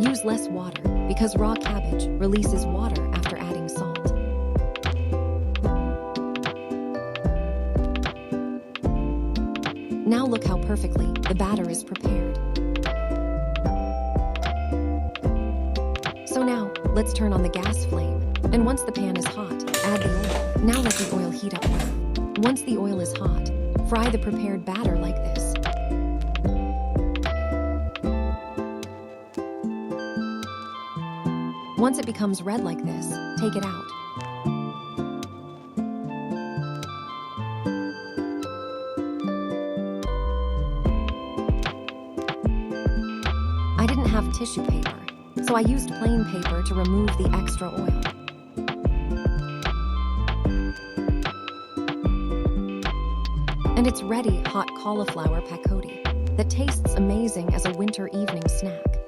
Use less water because raw cabbage releases water after adding salt. Now look how perfectly the batter is prepared. So now, let's turn on the gas flame. And once the pan is hot, add the oil. Now let the oil heat up well. Once the oil is hot, fry the prepared batter like this. Once it becomes red like this, take it out. I didn't have tissue paper, so I used plain paper to remove the extra oil. And it's ready, hot cauliflower pakodi that tastes amazing as a winter evening snack.